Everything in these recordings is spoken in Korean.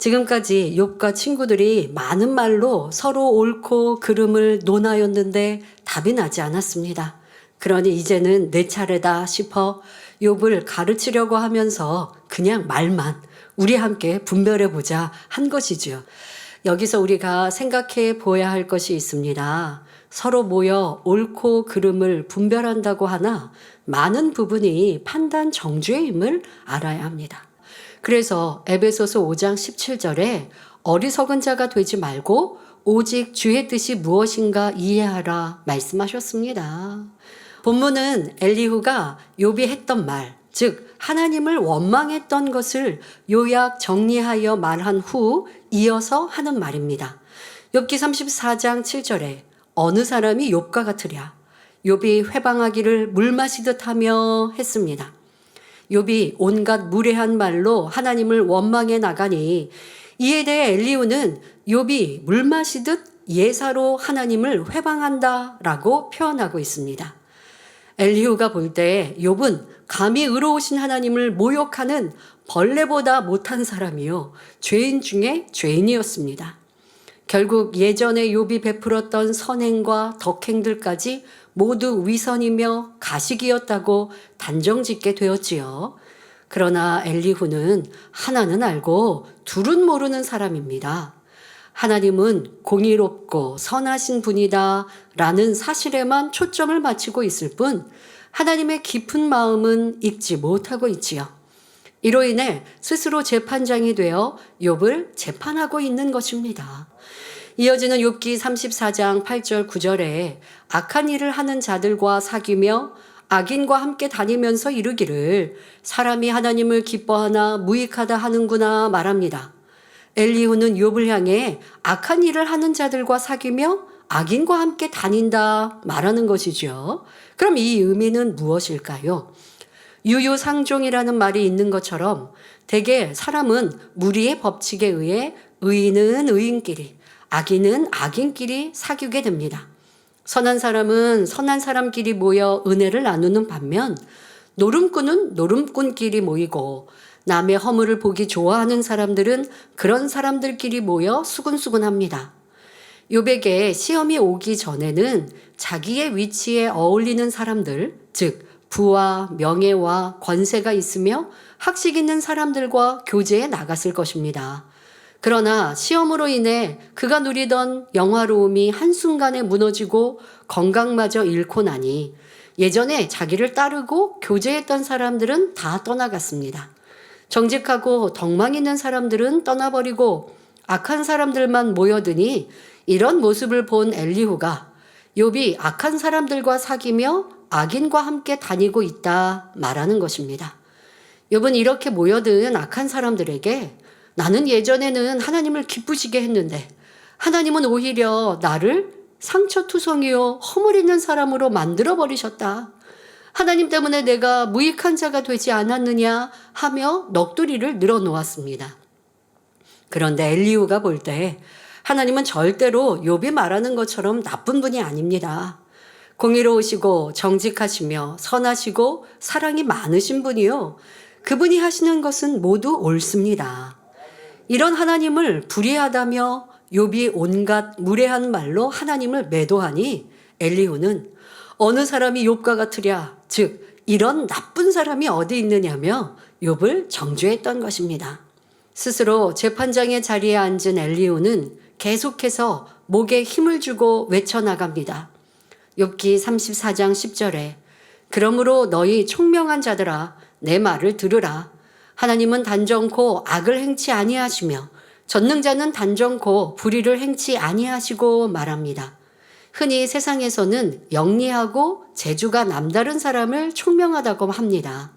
지금까지 욥과 친구들이 많은 말로 서로 옳고 그름을 논하였는데 답이 나지 않았습니다. 그러니 이제는 내 차례다 싶어 욥을 가르치려고 하면서 그냥 말만 우리 함께 분별해 보자 한 것이지요. 여기서 우리가 생각해 보아야 할 것이 있습니다. 서로 모여 옳고 그름을 분별한다고 하나 많은 부분이 판단 정죄임을 알아야 합니다. 그래서 에베소서 5장 17절에 어리석은 자가 되지 말고 오직 주의 뜻이 무엇인가 이해하라 말씀하셨습니다. 본문은 엘리후가 욥이 했던 말, 즉 하나님을 원망했던 것을 요약 정리하여 말한 후 이어서 하는 말입니다. 욥기 34장 7절에 어느 사람이 욥과 같으랴 욥이 회방하기를 물 마시듯 하며 했습니다. 욥이 온갖 무례한 말로 하나님을 원망해 나가니 이에 대해 엘리후는 욥이 물 마시듯 예사로 하나님을 회방한다라고 표현하고 있습니다. 엘리후가 볼 때 욥은 감히 의로우신 하나님을 모욕하는 벌레보다 못한 사람이요 죄인 중에 죄인이었습니다. 결국 예전에 욥이 베풀었던 선행과 덕행들까지 모두 위선이며 가식이었다고 단정짓게 되었지요. 그러나 엘리후는 하나는 알고 둘은 모르는 사람입니다. 하나님은 공의롭고 선하신 분이다 라는 사실에만 초점을 맞추고 있을 뿐 하나님의 깊은 마음은 읽지 못하고 있지요. 이로 인해 스스로 재판장이 되어 욥을 재판하고 있는 것입니다. 이어지는 욥기 34장 8절 9절에 악한 일을 하는 자들과 사귀며 악인과 함께 다니면서 이르기를 사람이 하나님을 기뻐하나 무익하다 하는구나 말합니다. 엘리후는 욥을 향해 악한 일을 하는 자들과 사귀며 악인과 함께 다닌다 말하는 것이죠. 그럼 이 의미는 무엇일까요? 유유상종이라는 말이 있는 것처럼 대개 사람은 무리의 법칙에 의해 의인은 의인끼리 악인은 악인끼리 사귀게 됩니다. 선한 사람은 선한 사람끼리 모여 은혜를 나누는 반면 노름꾼은 노름꾼끼리 모이고 남의 허물을 보기 좋아하는 사람들은 그런 사람들끼리 모여 수군수군합니다. 욥에게 시험이 오기 전에는 자기의 위치에 어울리는 사람들, 즉 부와 명예와 권세가 있으며 학식 있는 사람들과 교제에 나갔을 것입니다. 그러나 시험으로 인해 그가 누리던 영화로움이 한순간에 무너지고 건강마저 잃고 나니 예전에 자기를 따르고 교제했던 사람들은 다 떠나갔습니다. 정직하고 덕망 있는 사람들은 떠나버리고 악한 사람들만 모여드니 이런 모습을 본 엘리후가 욥이 악한 사람들과 사귀며 악인과 함께 다니고 있다 말하는 것입니다. 욥은 이렇게 모여든 악한 사람들에게 나는 예전에는 하나님을 기쁘시게 했는데 하나님은 오히려 나를 상처투성이요 허물 있는 사람으로 만들어버리셨다. 하나님 때문에 내가 무익한 자가 되지 않았느냐 하며 넋두리를 늘어놓았습니다. 그런데 엘리후가 볼 때 하나님은 절대로 욥이 말하는 것처럼 나쁜 분이 아닙니다. 공의로우시고 정직하시며 선하시고 사랑이 많으신 분이요. 그분이 하시는 것은 모두 옳습니다. 이런 하나님을 불의하다며 욥이 온갖 무례한 말로 하나님을 매도하니 엘리후는 어느 사람이 욥과 같으랴 즉 이런 나쁜 사람이 어디 있느냐며 욥을 정죄했던 것입니다. 스스로 재판장의 자리에 앉은 엘리후는 계속해서 목에 힘을 주고 외쳐나갑니다. 욥기 34장 10절에 그러므로 너희 총명한 자들아 내 말을 들으라. 하나님은 단정코 악을 행치 아니하시며 전능자는 단정코 불의를 행치 아니하시고 말합니다. 흔히 세상에서는 영리하고 재주가 남다른 사람을 총명하다고 합니다.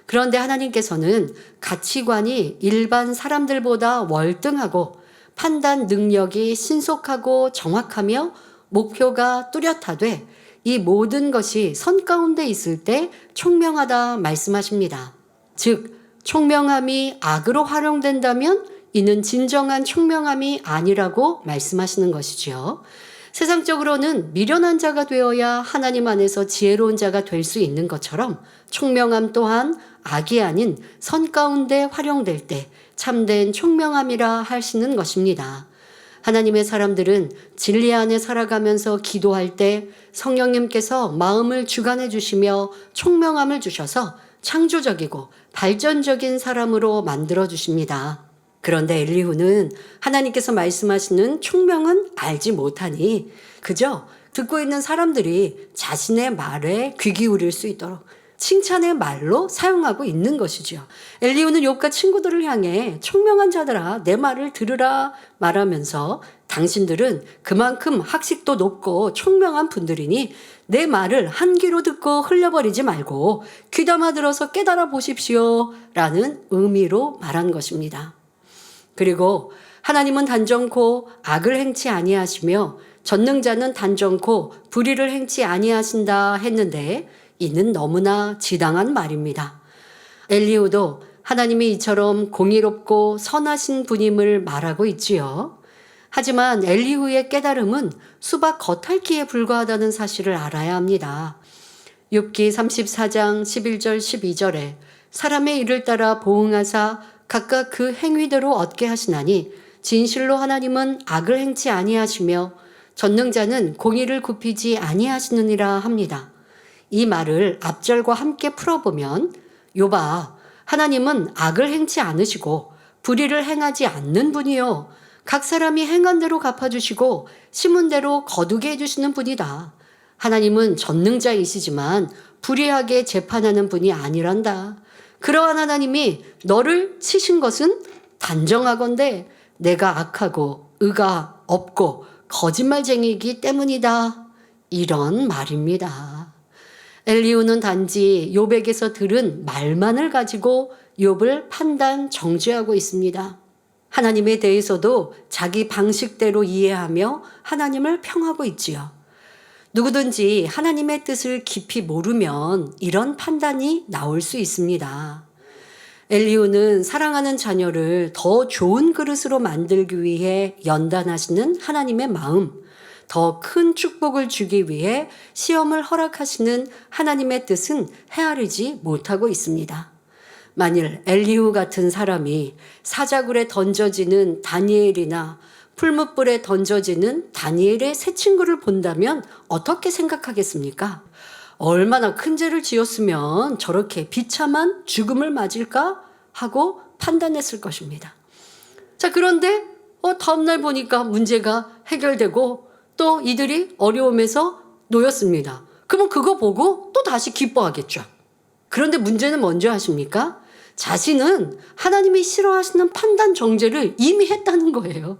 그런데 하나님께서는 가치관이 일반 사람들보다 월등하고 판단 능력이 신속하고 정확하며 목표가 뚜렷하되 이 모든 것이 선 가운데 있을 때 총명하다 말씀하십니다. 즉 총명함이 악으로 활용된다면 이는 진정한 총명함이 아니라고 말씀하시는 것이죠. 세상적으로는 미련한 자가 되어야 하나님 안에서 지혜로운 자가 될 수 있는 것처럼 총명함 또한 악이 아닌 선 가운데 활용될 때 참된 총명함이라 하시는 것입니다. 하나님의 사람들은 진리 안에 살아가면서 기도할 때 성령님께서 마음을 주관해 주시며 총명함을 주셔서 창조적이고 발전적인 사람으로 만들어 주십니다. 그런데 엘리후는 하나님께서 말씀하시는 총명은 알지 못하니 그저 듣고 있는 사람들이 자신의 말에 귀 기울일 수 있도록 칭찬의 말로 사용하고 있는 것이죠. 엘리후는 욥과 친구들을 향해 총명한 자들아 내 말을 들으라 말하면서 당신들은 그만큼 학식도 높고 총명한 분들이니 내 말을 한 귀로 듣고 흘려버리지 말고 귀담아 들어서 깨달아 보십시오 라는 의미로 말한 것입니다. 그리고 하나님은 단정코 악을 행치 아니하시며 전능자는 단정코 불의를 행치 아니하신다 했는데 이는 너무나 지당한 말입니다. 엘리후도 하나님이 이처럼 공의롭고 선하신 분임을 말하고 있지요. 하지만 엘리후의 깨달음은 수박 겉핥기에 불과하다는 사실을 알아야 합니다. 욥기 34장 11절 12절에 사람의 일을 따라 보응하사 각각 그 행위대로 얻게 하시나니 진실로 하나님은 악을 행치 아니하시며 전능자는 공의를 굽히지 아니하시느니라 합니다. 이 말을 앞절과 함께 풀어보면 욥아 하나님은 악을 행치 않으시고 불의를 행하지 않는 분이요 각 사람이 행한 대로 갚아주시고 심은 대로 거두게 해주시는 분이다. 하나님은 전능자이시지만 불의하게 재판하는 분이 아니란다. 그러한 하나님이 너를 치신 것은 단정하건대 내가 악하고 의가 없고 거짓말쟁이이기 때문이다. 이런 말입니다. 엘리후는 단지 욥에게서 들은 말만을 가지고 욥을 판단 정죄하고 있습니다. 하나님에 대해서도 자기 방식대로 이해하며 하나님을 평하고 있지요. 누구든지 하나님의 뜻을 깊이 모르면 이런 판단이 나올 수 있습니다. 엘리후는 사랑하는 자녀를 더 좋은 그릇으로 만들기 위해 연단하시는 하나님의 마음, 더 큰 축복을 주기 위해 시험을 허락하시는 하나님의 뜻은 헤아리지 못하고 있습니다. 만일 엘리후 같은 사람이 사자굴에 던져지는 다니엘이나 풀무불에 던져지는 다니엘의 새 친구를 본다면 어떻게 생각하겠습니까? 얼마나 큰 죄를 지었으면 저렇게 비참한 죽음을 맞을까 하고 판단했을 것입니다. 자, 그런데 다음날 보니까 문제가 해결되고 또 이들이 어려움에서 놓였습니다. 그러면 그거 보고 또 다시 기뻐하겠죠. 그런데 문제는 뭔지 아십니까? 자신은 하나님이 싫어하시는 판단 정죄를 이미 했다는 거예요.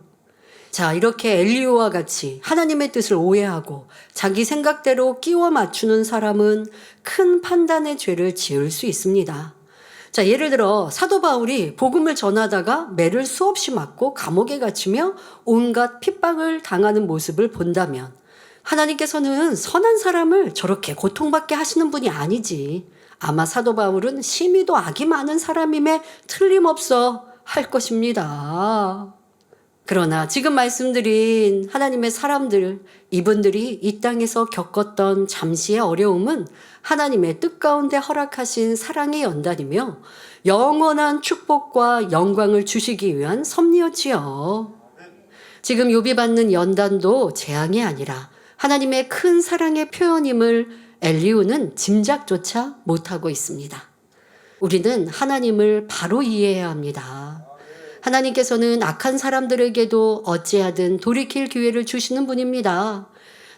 자, 이렇게 엘리후와 같이 하나님의 뜻을 오해하고 자기 생각대로 끼워 맞추는 사람은 큰 판단의 죄를 지을 수 있습니다. 자, 예를 들어 사도 바울이 복음을 전하다가 매를 수없이 맞고 감옥에 갇히며 온갖 핍박을 당하는 모습을 본다면 하나님께서는 선한 사람을 저렇게 고통받게 하시는 분이 아니지. 아마 사도 바울은 심히도 악이 많은 사람임에 틀림없어 할 것입니다. 그러나 지금 말씀드린 하나님의 사람들, 이분들이 이 땅에서 겪었던 잠시의 어려움은 하나님의 뜻 가운데 허락하신 사랑의 연단이며 영원한 축복과 영광을 주시기 위한 섭리였지요. 지금 욥이 받는 연단도 재앙이 아니라 하나님의 큰 사랑의 표현임을 엘리후는 짐작조차 못하고 있습니다. 우리는 하나님을 바로 이해해야 합니다. 하나님께서는 악한 사람들에게도 어찌하든 돌이킬 기회를 주시는 분입니다.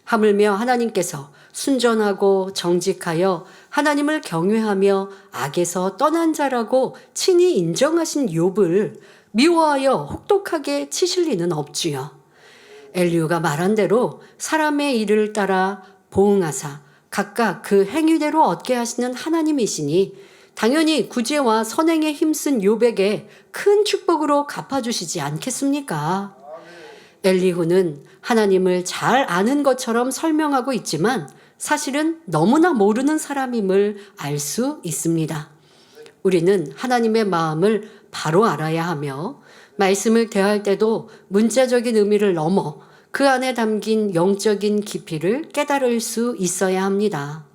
하물며 하나님께서 순전하고 정직하여 하나님을 경외하며 악에서 떠난 자라고 친히 인정하신 욥을 미워하여 혹독하게 치실 리는 없지요. 엘리후가 말한 대로 사람의 일을 따라 보응하사 각각 그 행위대로 얻게 하시는 하나님이시니 당연히 구제와 선행에 힘쓴 욥에게 큰 축복으로 갚아주시지 않겠습니까? 엘리후는 하나님을 잘 아는 것처럼 설명하고 있지만 사실은 너무나 모르는 사람임을 알 수 있습니다. 우리는 하나님의 마음을 바로 알아야 하며 말씀을 대할 때도 문자적인 의미를 넘어 그 안에 담긴 영적인 깊이를 깨달을 수 있어야 합니다.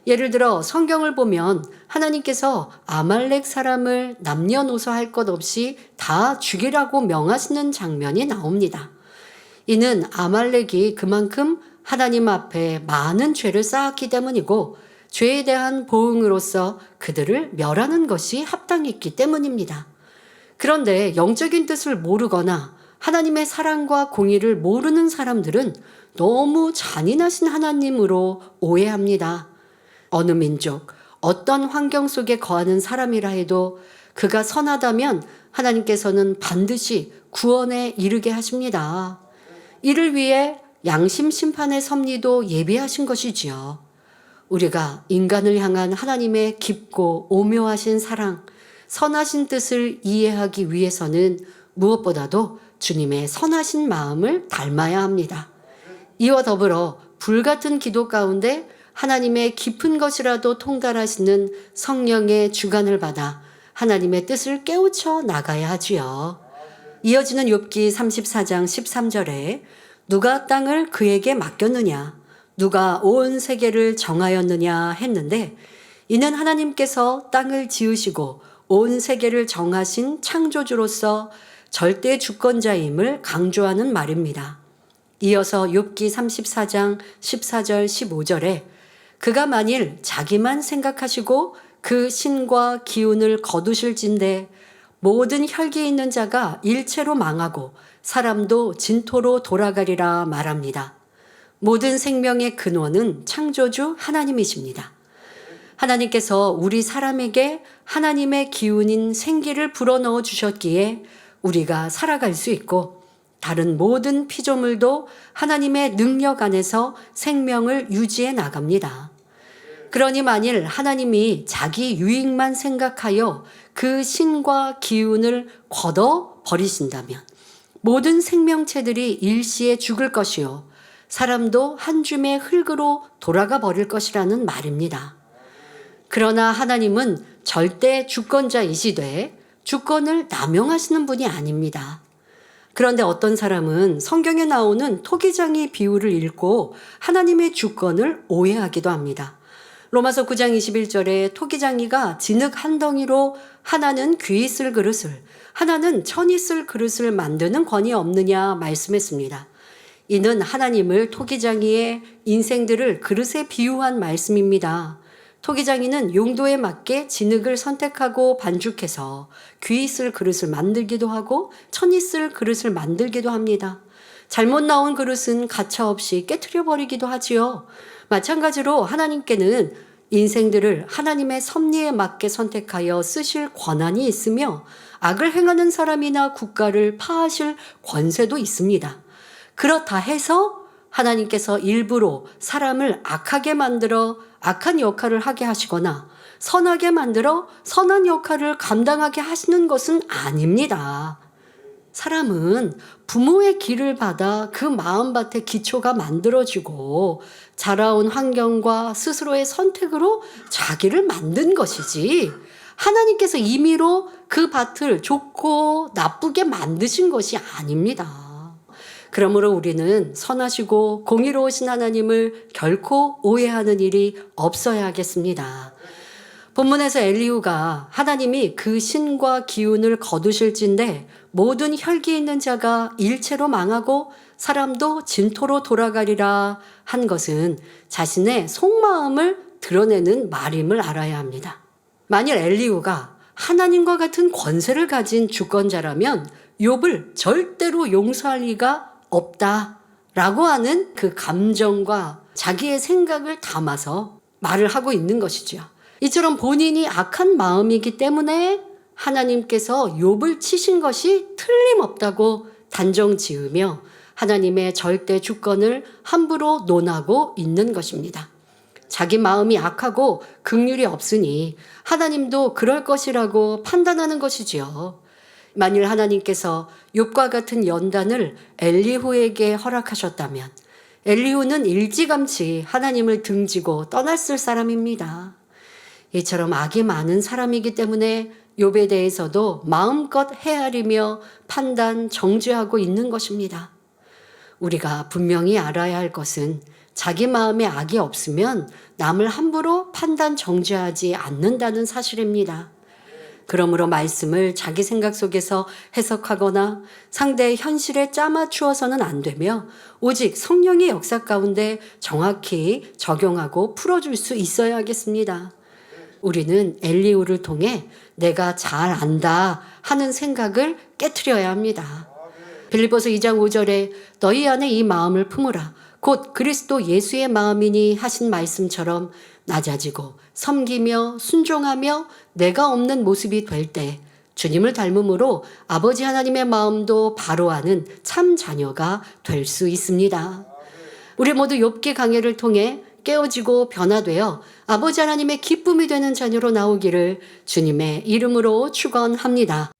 예를 들어 성경을 보면 하나님께서 아말렉 사람을 남녀노소 할 것 없이 다 죽이라고 명하시는 장면이 나옵니다. 이는 아말렉이 그만큼 하나님 앞에 많은 죄를 쌓았기 때문이고 죄에 대한 보응으로서 그들을 멸하는 것이 합당했기 때문입니다. 그런데 영적인 뜻을 모르거나 하나님의 사랑과 공의를 모르는 사람들은 너무 잔인하신 하나님으로 오해합니다. 어느 민족, 어떤 환경 속에 거하는 사람이라 해도 그가 선하다면 하나님께서는 반드시 구원에 이르게 하십니다. 이를 위해 양심 심판의 섭리도 예비하신 것이지요. 우리가 인간을 향한 하나님의 깊고 오묘하신 사랑, 선하신 뜻을 이해하기 위해서는 무엇보다도 주님의 선하신 마음을 닮아야 합니다. 이와 더불어 불같은 기도 가운데 하나님의 깊은 것이라도 통달하시는 성령의 주관을 받아 하나님의 뜻을 깨우쳐 나가야 하지요. 이어지는 욥기 34장 13절에 누가 땅을 그에게 맡겼느냐, 누가 온 세계를 정하였느냐 했는데, 이는 하나님께서 땅을 지으시고 온 세계를 정하신 창조주로서 절대 주권자임을 강조하는 말입니다. 이어서 욥기 34장 14절 15절에 그가 만일 자기만 생각하시고 그 신과 기운을 거두실진대 모든 혈기 있는 자가 일체로 망하고 사람도 진토로 돌아가리라 말합니다. 모든 생명의 근원은 창조주 하나님이십니다. 하나님께서 우리 사람에게 하나님의 기운인 생기를 불어넣어 주셨기에 우리가 살아갈 수 있고 다른 모든 피조물도 하나님의 능력 안에서 생명을 유지해 나갑니다. 그러니 만일 하나님이 자기 유익만 생각하여 그 신과 기운을 걷어 버리신다면 모든 생명체들이 일시에 죽을 것이요 사람도 한 줌의 흙으로 돌아가 버릴 것이라는 말입니다. 그러나 하나님은 절대 주권자이시되 주권을 남용하시는 분이 아닙니다. 그런데 어떤 사람은 성경에 나오는 토기장이 비유를 읽고 하나님의 주권을 오해하기도 합니다. 로마서 9장 21절에 토기장이가 진흙 한 덩이로 하나는 귀 있을 그릇을, 하나는 천 있을 그릇을 만드는 권위 없느냐 말씀했습니다. 이는 하나님을 토기장이의 인생들을 그릇에 비유한 말씀입니다. 토기장이는 용도에 맞게 진흙을 선택하고 반죽해서 귀 있을 그릇을 만들기도 하고 천 있을 그릇을 만들기도 합니다. 잘못 나온 그릇은 가차없이 깨트려 버리기도 하지요. 마찬가지로 하나님께는 인생들을 하나님의 섭리에 맞게 선택하여 쓰실 권한이 있으며 악을 행하는 사람이나 국가를 파하실 권세도 있습니다. 그렇다 해서 하나님께서 일부러 사람을 악하게 만들어 악한 역할을 하게 하시거나 선하게 만들어 선한 역할을 감당하게 하시는 것은 아닙니다. 사람은 부모의 길을 받아 그 마음밭의 기초가 만들어지고 자라온 환경과 스스로의 선택으로 자기를 만든 것이지 하나님께서 임의로 그 밭을 좋고 나쁘게 만드신 것이 아닙니다. 그러므로 우리는 선하시고 공의로우신 하나님을 결코 오해하는 일이 없어야 하겠습니다. 본문에서 엘리후가 하나님이 그 신과 기운을 거두실진데 모든 혈기 있는 자가 일체로 망하고 사람도 진토로 돌아가리라 한 것은 자신의 속마음을 드러내는 말임을 알아야 합니다. 만일 엘리후가 하나님과 같은 권세를 가진 주권자라면 욥을 절대로 용서할 리가 없다라고 하는 그 감정과 자기의 생각을 담아서 말을 하고 있는 것이죠. 이처럼 본인이 악한 마음이기 때문에 하나님께서 욥을 치신 것이 틀림없다고 단정 지으며 하나님의 절대 주권을 함부로 논하고 있는 것입니다. 자기 마음이 악하고 긍휼이 없으니 하나님도 그럴 것이라고 판단하는 것이지요. 만일 하나님께서 욥과 같은 연단을 엘리후에게 허락하셨다면 엘리후는 일찌감치 하나님을 등지고 떠났을 사람입니다. 이처럼 악이 많은 사람이기 때문에 욥에 대해서도 마음껏 헤아리며 판단, 정죄하고 있는 것입니다. 우리가 분명히 알아야 할 것은 자기 마음에 악이 없으면 남을 함부로 판단 정죄하지 않는다는 사실입니다. 그러므로 말씀을 자기 생각 속에서 해석하거나 상대의 현실에 짜맞추어서는 안 되며 오직 성령의 역사 가운데 정확히 적용하고 풀어줄 수 있어야 하겠습니다. 우리는 엘리후를 통해 내가 잘 안다 하는 생각을 깨트려야 합니다. 빌립보서 2장 5절에 너희 안에 이 마음을 품으라 곧 그리스도 예수의 마음이니 하신 말씀처럼 낮아지고 섬기며 순종하며 내가 없는 모습이 될 때 주님을 닮음으로 아버지 하나님의 마음도 바로 아는 참 자녀가 될 수 있습니다. 우리 모두 욥기 강해를 통해 깨어지고 변화되어 아버지 하나님의 기쁨이 되는 자녀로 나오기를 주님의 이름으로 축원합니다.